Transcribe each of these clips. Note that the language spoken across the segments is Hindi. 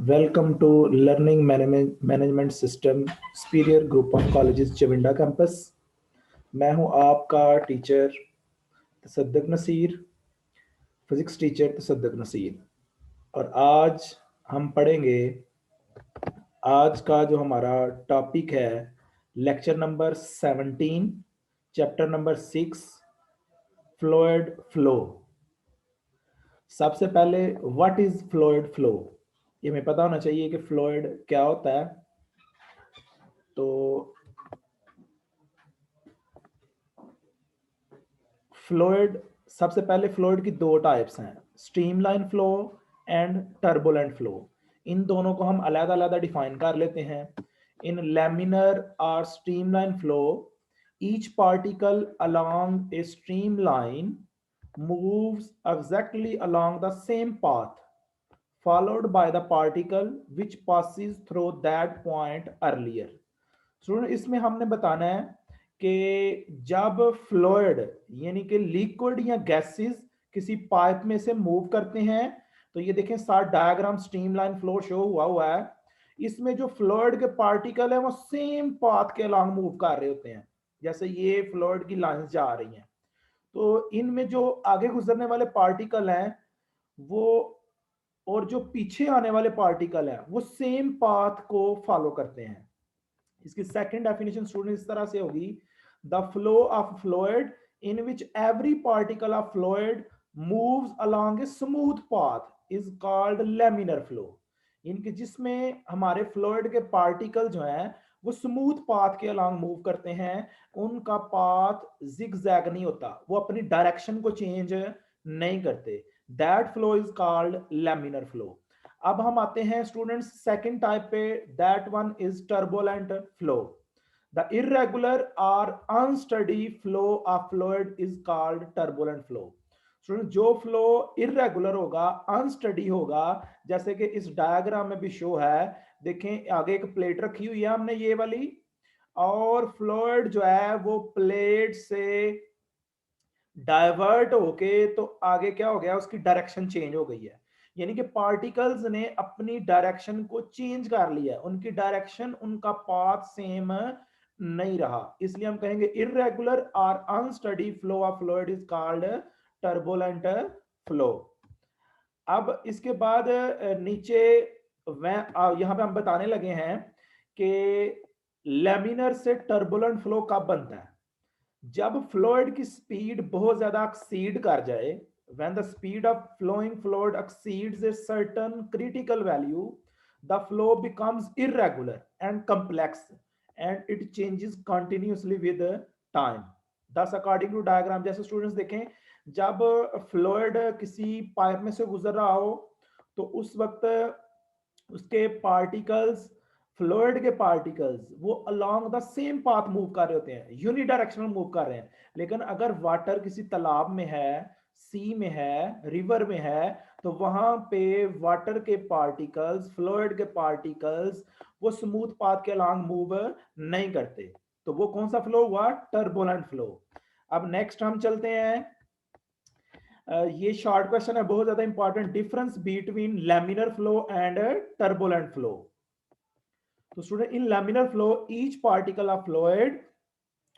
Welcome to learning management system superior group of colleges Chawinda campus. मैं हूं आपका teacher Tasadduq Naseer, physics teacher Tasadduq Naseer. और आज हम पढ़ेंगे, आज का जो हमारा टॉपिक है lecture number 17, chapter number 6, fluid flow. सबसे पहले व्हाट इज फ्लूइड फ्लो, ये हमें पता होना चाहिए कि फ्लूइड क्या होता है। तो फ्लूइड, सबसे पहले फ्लूइड की दो टाइप्स हैं, streamline flow and turbulent flow. इन दोनों को हम अलग अलग डिफाइन कर लेते हैं। इन लैमिनर और streamline flow, each particle along a streamline moves exactly along the same path followed by the particle which passes through that point earlier। Student, इसमें हमने बताना है कि जब फ्लूइड यानी कि लिक्विड या गैसेस किसी पाइप में से मूव करते हैं, तो ये देखें साथ डायग्राम स्ट्रीमलाइन फ्लो शो हुआ है। इसमें जो फ्लूइड के पार्टिकल है वो सेम पाथ के अलॉन्ग मूव कर रहे होते हैं। जैसे ये फ्लूइड की लाइंस जा रही हैं, तो इनमें जो आगे गुजरने वाले पार्टिकल हैं वो और जो पीछे आने वाले पार्टिकल हैं वो सेम पाथ को फॉलो करते हैं। इसकी सेकंड डेफिनेशन स्टूडेंट इस तरह से होगी, the flow of fluid in which every particle of fluid moves along a smooth path is called laminar flow. इनके जिसमें हमारे फ्लूइड के पार्टिकल जो हैं वो स्मूथ पाथ के अलोंग मूव करते हैं, उनका पाथ जिगजैग नहीं होता, वो अपनी डायरेक्शन को चेंज नहीं करते। That flow is called laminar flow. अब हम आते हैं स्टूडेंट्स सेकंड टाइप पे, that one is turbulent flow. The irregular और unsteady flow of fluid is called turbulent flow. Student, जो फ्लो इरेगुलर होगा, अनस्टडी होगा, जैसे कि इस डायग्राम में भी शो है, देखें आगे एक प्लेट रखी हुई है हमने ये वाली, और फ्लूइड जो है वो प्लेट से डाइवर्ट होके तो आगे क्या हो गया, उसकी डायरेक्शन चेंज हो गई है। यानी कि पार्टिकल्स ने अपनी डायरेक्शन को चेंज कर लिया है, उनकी डायरेक्शन, उनका पाथ सेम नहीं रहा। इसलिए हम कहेंगे इरेगुलर और unsteady flow of fluid is called turbulent flow. अब इसके बाद नीचे यहां पे हम बताने लगे हैं कि लैमिनर से टर्बुलेंट फ्लो कब बनता है, जब फ्लूइड की स्पीड बहुत ज्यादा एक्सीड कर जाए। when the speed of flowing fluid exceeds a certain critical value, the flow becomes irregular and complex and it changes continuously with time। thus according to diagram, जैसे स्टूडेंट्स देखें, जब फ्लूइड किसी पाइप में से गुजर रहा हो तो उस वक्त उसके पार्टिकल्स, फ्लूइड के पार्टिकल्स वो along the same path move कर रहे होते हैं, यूनिडायरेक्शनल मूव कर रहे हैं। लेकिन अगर वाटर किसी तालाब में है, सी में है, रिवर में है, तो वहां पे वाटर के पार्टिकल्स, फ्लूइड के पार्टिकल्स वो स्मूथ पाथ के अलोंग मूव नहीं करते। तो वो कौन सा फ्लो हुआ, टर्बुलेंट फ्लो। अब नेक्स्ट हम चलते हैं, ये शॉर्ट क्वेश्चन है, बहुत ज्यादा important, difference between laminar flow and turbulent flow. तो student, in laminar flow each particle of fluid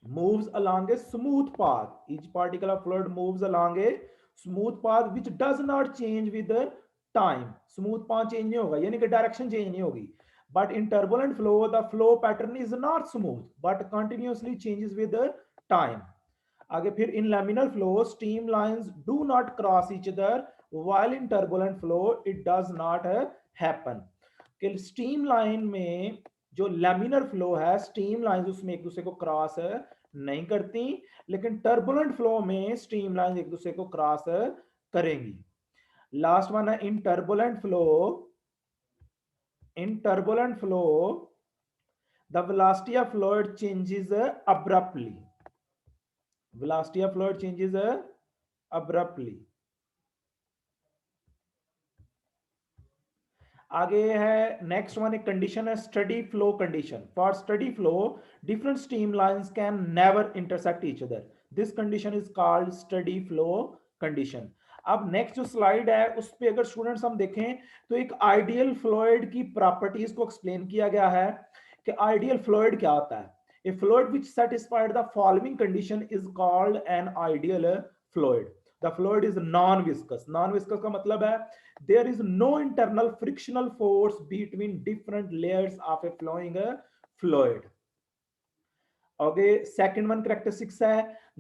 moves along a smooth path, each particle of fluid moves along a smooth path which does not change with the time। smooth path change नहीं होगा, यानी कि डायरेक्शन चेंज नहीं होगी। but in turbulent flow the flow pattern is not smooth but continuously changes with the time। आगे फिर in laminar flow stream lines do not cross each other while in turbulent flow it does not happen। कि स्ट्रीम लाइन में जो लैमिनर फ्लो है, स्ट्रीम लाइंस उसमें एक दूसरे को क्रॉस नहीं करती, लेकिन टर्बुलेंट फ्लो में स्ट्रीम लाइंस एक दूसरे को क्रॉस करेंगी। लास्ट वन है in turbulent flow, in turbulent flow the velocity of fluid changes abruptly, velocity of fluid changes abruptly। आगे है नेक्स्ट वन, एक कंडीशन है steady flow condition. For steady flow different stream lines can never intersect each other, this condition is called steady flow condition. अब नेक्स्ट जो स्लाइड है उस पे अगर स्टूडेंट्स हम देखें तो एक आइडियल फ्लूइड की प्रॉपर्टीज को एक्सप्लेन किया गया है कि आइडियल फ्लूइड क्या होता है. A fluid which satisfied the following condition is called an ideal fluid. The fluid is non-viscous. Non-viscous का मतलब है there is no internal frictional force between different layers of a flowing fluid. Okay, second one characteristics है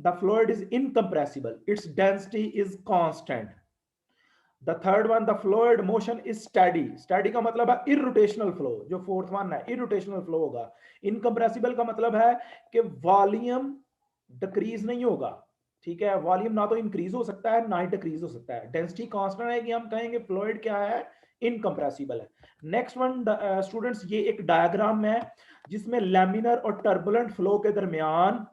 the fluid is incompressible. Its density is constant. The third one the fluid motion is study. Study का मतलब है इरोटेशनल फ्लो. जो फोर्थ वन है इरोटेशनल फ्लो होगा. इनकम्प्रेसिबल का मतलब है कि वॉल्यूम डिक्रीज नहीं होगा. ठीक है, वॉल्यूम ना तो इंक्रीज हो सकता है ना ही डिक्रीज हो सकता है. डेंसिटी कांस्टेंट है कि हम कहेंगे फ्लूइड क्या है, इनकम्प्रेसिबल है. नेक्स्ट वन स्टूडेंट्स, ये एक डायग्राम है जिसमें लैमिनर और टर्बुलेंट फ्लो के दरमियान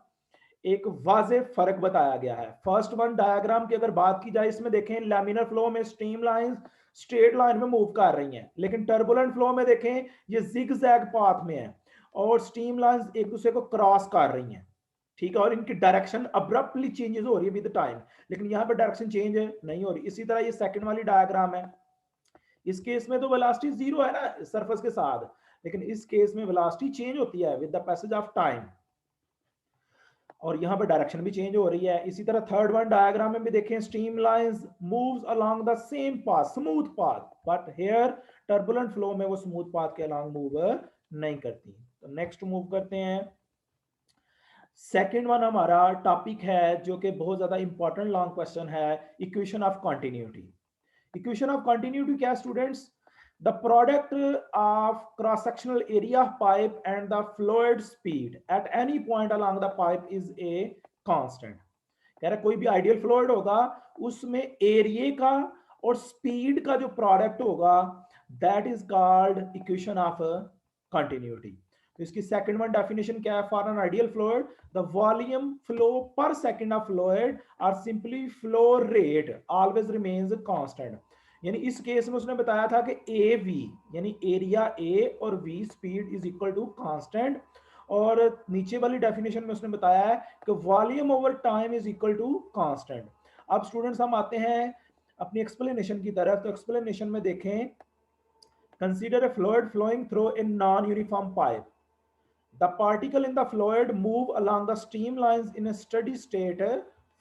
एक वाजे फर्क बताया गया है. फर्स्ट वन डायग्राम की अगर बात की जाए, इसमें देखें लैमिनर फ्लो में स्ट्रीम लाइंस स्ट्रेट लाइन में मूव कर रही हैं, लेकिन टर्बुलेंट फ्लो में देखें ये जिगजैग पाथ में है और स्ट्रीम लाइंस एक दूसरे को क्रॉस कर रही हैं. ठीक है, और इनकी डायरेक्शन अब्रप्टली चेंजेस हो रही है विद टाइम, लेकिन यहाँ पे डायरेक्शन चेंज नहीं हो रही. इसी तरह ये सेकंड वाली डायग्राम है. इस केस में तो वेलोसिटी जीरो है ना सरफेस के साथ, लेकिन इस केस में वेलोसिटी चेंज होती है with the passage of time और यहाँ पे डायरेक्शन भी चेंज हो रही है. इसी तरह थर्ड वन डायग्राम में भी देखें stream lines moves along the same path, smooth path, but here turbulent flow में वो स्मूथ पाथ के अलोंग मूव नहीं करती. तो नेक्स्ट मूव करते हैं. सेकंड वन हमारा टॉपिक है जो कि बहुत ज्यादा इंपॉर्टेंट लॉन्ग क्वेश्चन है, equation of continuity. Equation of continuity क्या students? The product of cross-sectional area of pipe and the fluid speed at any point along the pipe is a constant. कह रहा कोई भी आइडियल फ्लूइड होगा उसमें एरिया का और स्पीड का जो प्रोडक्ट होगा that is called equation of continuity. तो इसकी सेकंड वन डेफिनेशन क्या है? For an ideal fluid the volume flow पर सेकंड ऑफ फ्लूइड और simply flow rate always remains constant. यानी इस केस में उसने बताया था कि ए वी यानी एरिया ए और V speed is equal to constant. और नीचे वाली डेफिनेशन में उसने बताया है कि volume over time is equal to constant. अब स्टूडेंट्स हम आते हैं अपनी एक्सप्लेनेशन की तरफ. तो एक्सप्लेनेशन में देखें, consider a fluid flowing through a non uniform pipe. The particle in the fluid move along the streamlines in a steady state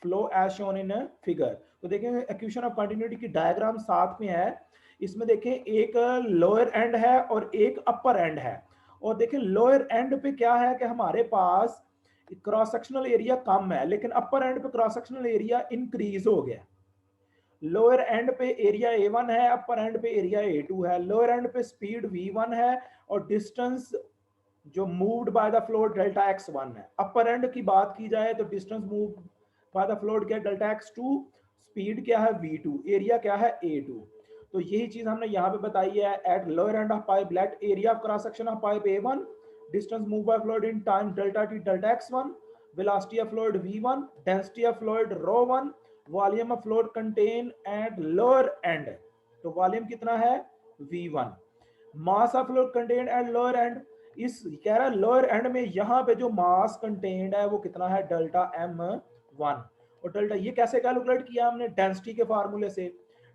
flow as shown in figure. तो देखें इक्वेशन ऑफ कंटिन्यूटी की डायग्राम साथ में है. इसमें देखें एक लोअर एंड है और एक अपर एंड है. और देखें लोअर एंड पे क्या है कि हमारे पास क्रॉस सेक्शनल एरिया कम है, लेकिन अपर एंड पे क्रॉस सेक्शनल एरिया इंक्रीज हो गया. लोअर एंड पे एरिया A1 है, अपर एंड पे एरिया A2 है. लोअर एंड पे स्पीड V1 है और डिस्टेंस जो moved by the flow delta x1 है. अपर एंड की बात की जाए तो distance move by the flow क्या है? Delta x2. स्पीड क्या है? V2. एरिया क्या है? A2. तो यही चीज हमने यहाँ पे बताई है. At lower end of pipe let area of cross section of pipe A1, distance move by fluid in time delta t delta x1, velocity of fluid V1, density of fluid ρ1, volume of fluid contain at lower end. तो वॉल्यूम कितना है? V1. Mass of fluid contain at lower end. इस कह रहा है लोअर एंड में यहाँ पे जो मास कंटेन्ड है वो कितना है? Delta m1. और डेल्टा ये कैसे कैलकुलेट किया हमने? डेंसिटी के फार्मूले से.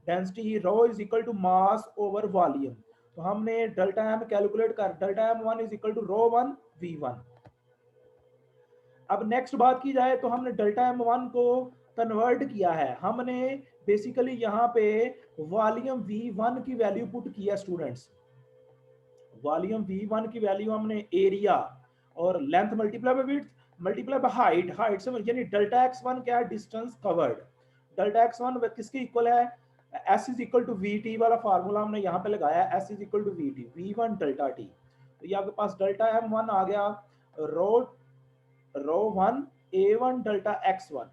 Density rho is equal to mass over volume. तो हमने डेल्टा m कैलकुलेट कर delta m1 is equal to ρ1 v1. अब नेक्स्ट बात की जाए तो हमने डेल्टा m1 को कन्वर्ट किया है. हमने बेसिकली यहाँ पे वॉल्यूम v1 की वैल्यू पुट किया स्टूडेंट्स. वॉल्यूम V1 की वैल्यू हमने एरिया और length multiply by width multiply by height. Height से यानी डेल्टा x1 क्या है? Distance covered. डेल्टा x1 किसके इक्वल है? S is equal to VT वाला फार्मूला हमने यहाँ पे लगाया. S is equal to VT V1 delta T. तो ये आपके पास डेल्टा m1 आ गया रो1 A1 डेल्टा x1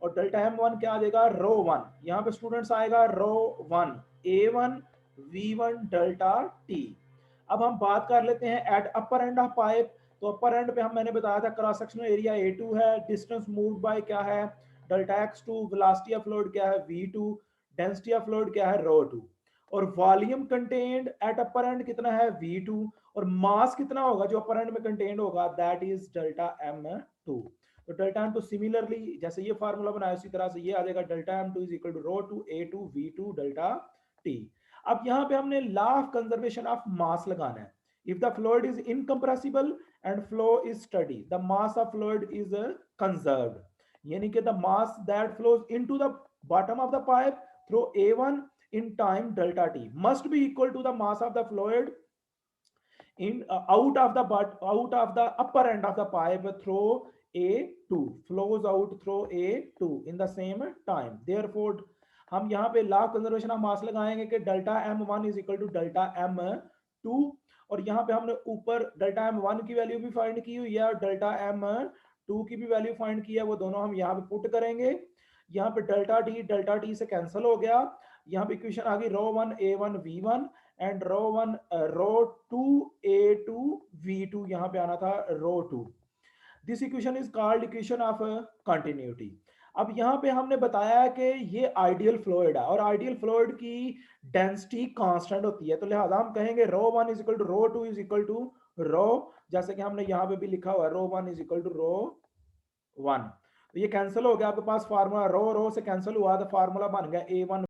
और डेल्टा m1 क्या आ जाएगा? रो1. यहाँ पे स्टूडेंट्स आएगा रो1 A1 V1 डेल्टा T. अब हम बात कर लेते हैं at upper and of pipe. तो अपर एंड पे मैंने बताया था क्रॉस सेक्शनल एरिया A2 है, डिस्टेंस मूव्ड बाय क्या है? Delta x2, velocity of fluid क्या है? V2, डेंसिटी ऑफ फ्लूइड क्या है? ρ2. और volume contained at upper and कितना है? V2. और मास कितना होगा जो अपर एंड में कंटेन्ड होगा? That is delta m2. तो डेल्टा एम टू सिमिलरली जैसे ये फार्मूला बनाया उसी तरह से ये आ जाएगा delta M two is equal to rho two A two V two delta T. अब यहाँ पे हमने law of conservation of mass लगाना है। If the fluid is incompressible and flow is steady the mass of fluid is conserved, यानी कि the mass that flows into the bottom of the pipe through A1 in time delta t must be equal to the mass of the fluid in out of the upper end of the pipe through A2 flows out through A2 in the same time. Therefore हम यहाँ पे लॉ कंजर्वेशन ऑफ मास लगाएंगे कि delta m1 is equal to delta m2, और यहाँ पे हमने ऊपर डेल्टा m1 की वैल्यू भी फाइंड की हुई है और डेल्टा m2 की भी वैल्यू फाइंड की है, वो दोनों हम यहाँ पे पुट करेंगे। यहाँ पे डेल्टा टी से कैंसिल हो गया, यहाँ पे इक्वेशन आ गई rho one A one V one and rho two A two V two, यहाँ पे आना था rho two. This equation is called equation of continuity. अब यहाँ पे हमने बताया कि ये आइडियल फ्लूइड है और आइडियल फ्लूइड की डेंसिटी कांस्टेंट होती है, तो लिहाजा हम कहेंगे rho one is equal to rho two is equal to rho, जैसे कि हमने यहाँ पे भी लिखा हुआ है rho one is equal to rho one. तो ये कैंसिल हो गया, आपके पास फार्मूला रो रो से कैंसिल हुआ तो फार्मूला बन गया A1